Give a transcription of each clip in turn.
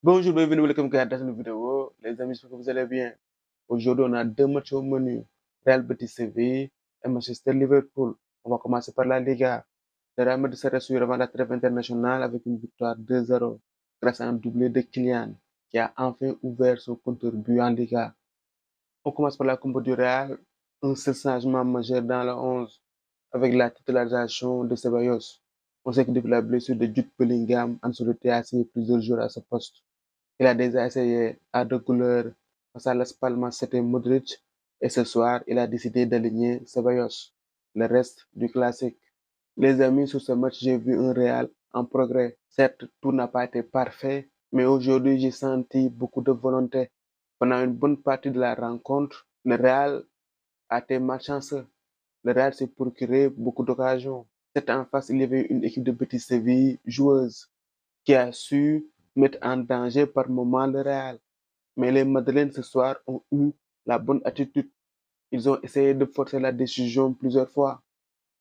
Bonjour, bienvenue, welcome dans cette vidéo. Les amis, j'espère que vous allez bien. Aujourd'hui, on a deux matchs au menu. Real Betis Séville et Manchester Liverpool. On va commencer par la Liga. Le Real Madrid s'est rassuré avant la trêve internationale avec une victoire 2-0 grâce à un doublé de Kylian qui a enfin ouvert son compteur but en Liga. On commence par la compo du Real. Un seul changement majeur dans le 11 avec la titularisation de Ceballos. On sait que depuis la blessure de Jude Bellingham, Ancelotti a essayé plusieurs jours à ce poste. Il a déjà essayé à deux couleurs face à Las Palmas, c'était Modric. Et ce soir, il a décidé d'aligner Ceballos. Le reste du classique. Les amis, sur ce match, j'ai vu un Real en progrès. Certes, tout n'a pas été parfait, mais aujourd'hui, j'ai senti beaucoup de volonté. Pendant une bonne partie de la rencontre, le Real a été malchanceux. Le Real s'est procuré beaucoup d'occasions. Certes, en face, il y avait une équipe de Betis Séville joueuse qui a su mettre en danger par moment le Real. Mais les Madrilènes ce soir ont eu la bonne attitude. Ils ont essayé de forcer la décision plusieurs fois.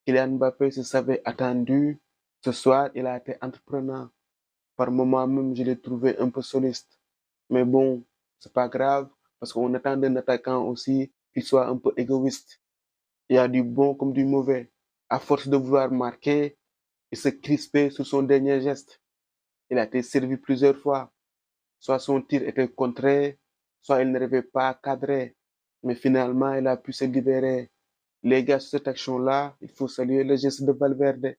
Kylian Mbappé se savait attendu. Ce soir, il a été entreprenant. Par moment même, je l'ai trouvé un peu soliste. Mais bon, c'est pas grave, parce qu'on attend d'un attaquant aussi qu'il soit un peu égoïste. Il y a du bon comme du mauvais. À force de vouloir marquer, il se crispait sur son dernier geste. Il a été servi plusieurs fois. Soit son tir était contré, soit il n'arrivait pas à cadrer. Mais finalement, il a pu se libérer. Les gars, sur cette action-là, il faut saluer le geste de Valverde.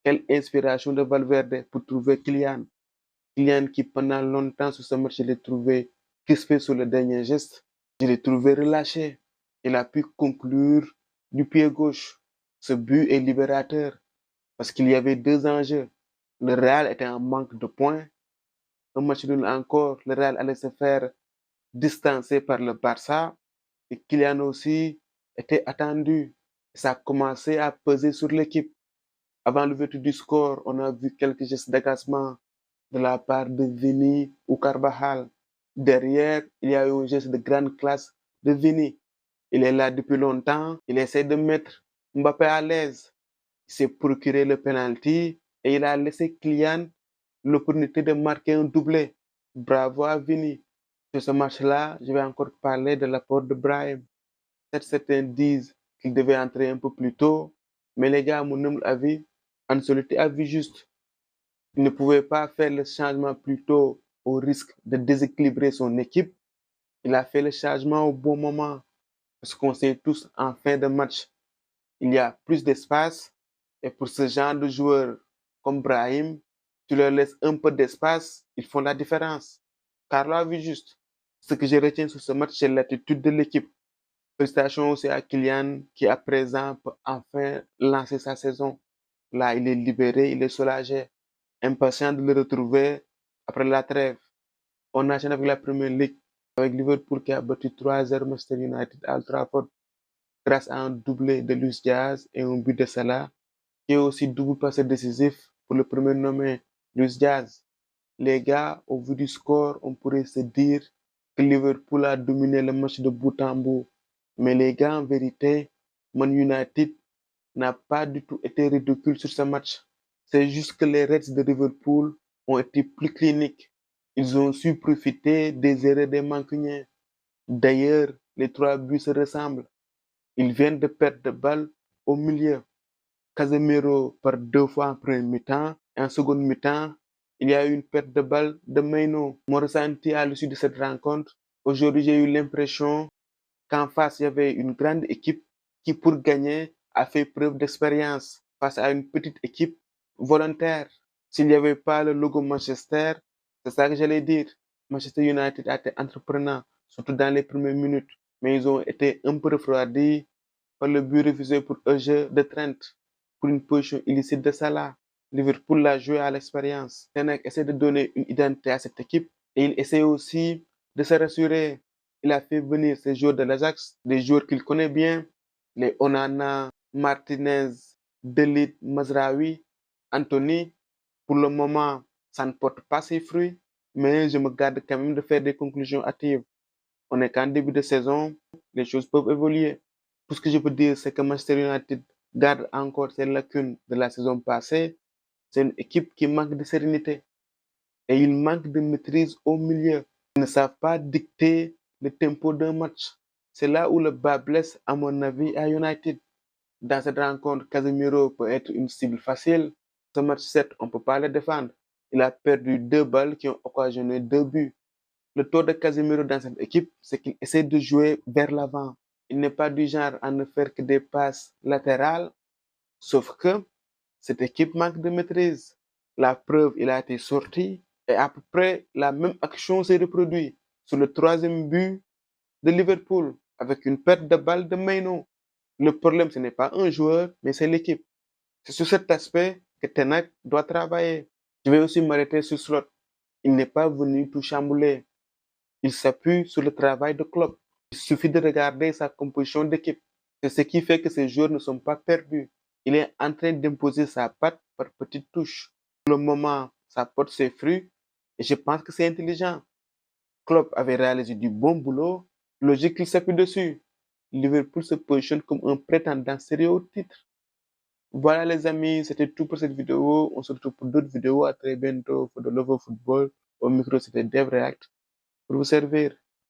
Quelle inspiration de Valverde pour trouver Kylian. Kylian qui pendant longtemps sur ce match, je l'ai trouvé crispé sur le dernier geste. Je l'ai trouvé relâché. Il a pu conclure du pied gauche. Ce but est libérateur parce qu'il y avait deux enjeux. Le Real était en manque de points. Un match nul encore, le Real allait se faire distancé par le Barça et Kylian aussi était attendu. Ça a commencé à peser sur l'équipe. Avant l'ouverture du score, on a vu quelques gestes d'agacement de la part de Vini ou Carvajal. Derrière, il y a eu un geste de grande classe de Vini. Il est là depuis longtemps. Il essaie de mettre Mbappé à l'aise. Il s'est procuré le penalty et il a laissé Kylian l'opportunité de marquer un doublé. Bravo à Vini. Sur ce match-là, je vais encore parler de l'apport de Brahim. Certains disent qu'il devait entrer un peu plus tôt, mais les gars, à mon humble avis, Ancelotti a vu juste. Il ne pouvait pas faire le changement plus tôt au risque de déséquilibrer son équipe. Il a fait le changement au bon moment. Parce qu'on sait tous, en fin de match, il y a plus d'espace. Et pour ce genre de joueurs comme Brahim, tu leur laisses un peu d'espace, ils font la différence. Carlo a vu juste. Ce que je retiens sur ce match, c'est l'attitude de l'équipe. Félicitations aussi à Kylian qui à présent peut enfin lancer sa saison. Là, il est libéré, il est soulagé, impatient de le retrouver après la trêve. On enchaîne avec la Première Ligue, avec Liverpool qui a battu 3-0 Manchester United à Old Trafford grâce à un doublé de Luis Diaz et un but de Salah, qui est aussi double passé décisif pour le premier nommé Luis Diaz. Les gars, au vu du score, on pourrait se dire que Liverpool a dominé le match de bout en bout. Mais les gars, en vérité, Man United n'a pas du tout été ridicule sur ce match. C'est juste que les Reds de Liverpool ont été plus cliniques. Ils ont su profiter des erreurs des Mancuniens. D'ailleurs, les trois buts se ressemblent. Ils viennent de perdre de balle au milieu. Casemiro par deux fois en premier mi-temps et en seconde mi-temps, il y a eu une perte de balle de Maino. Mon ressenti à l'issue de cette rencontre, aujourd'hui j'ai eu l'impression qu'en face il y avait une grande équipe qui pour gagner a fait preuve d'expérience face à une petite équipe volontaire. S'il n'y avait pas le logo Manchester, c'est ça que j'allais dire. Manchester United a été entreprenant, surtout dans les premières minutes, mais ils ont été un peu refroidis par le but refusé pour un jeu de Trent pour une position illicite de Salah. Liverpool l'a joué à l'expérience. Tenek essaie de donner une identité à cette équipe et il essaie aussi de se rassurer. Il a fait venir ces joueurs de l'Ajax, des joueurs qu'il connaît bien, les Onana, Martinez, Delit, Mazraoui, Anthony. Pour le moment, ça ne porte pas ses fruits, mais je me garde quand même de faire des conclusions hâtives. On est qu'en début de saison, les choses peuvent évoluer. Tout ce que je peux dire, c'est que Manchester United garde encore ses lacunes de la saison passée. C'est une équipe qui manque de sérénité. et ils manquent de maîtrise au milieu. Ils ne savent pas dicter le tempo d'un match. C'est là où le bas blesse, à mon avis, à United. Dans cette rencontre, Casemiro peut être une cible facile. Ce match 7, on ne peut pas le défendre. Il a perdu 2 balles qui ont occasionné 2 buts. Le taux de Casemiro dans cette équipe, c'est qu'il essaie de jouer vers l'avant. Il n'est pas du genre à ne faire que des passes latérales, sauf que cette équipe manque de maîtrise. La preuve, il a été sorti et à peu près la même action s'est reproduite sur le 3e but de Liverpool avec une perte de balle de Maino. Le problème, ce n'est pas un joueur, mais c'est l'équipe. C'est sur cet aspect que Ten Hag doit travailler. Je vais aussi m'arrêter sur Slot. Il n'est pas venu tout chambouler. Il s'appuie sur le travail de Klopp. Il suffit de regarder sa composition d'équipe. C'est ce qui fait que ces joueurs ne sont pas perdus. Il est en train d'imposer sa patte par petites touches. Pour le moment, ça porte ses fruits et je pense que c'est intelligent. Klopp avait réalisé du bon boulot. Logique qu'il s'appuie dessus. Liverpool se positionne comme un prétendant sérieux au titre. Voilà les amis, c'était tout pour cette vidéo. On se retrouve pour d'autres vidéos. À très bientôt pour de Love Football. Au micro, c'était Dev React pour vous servir.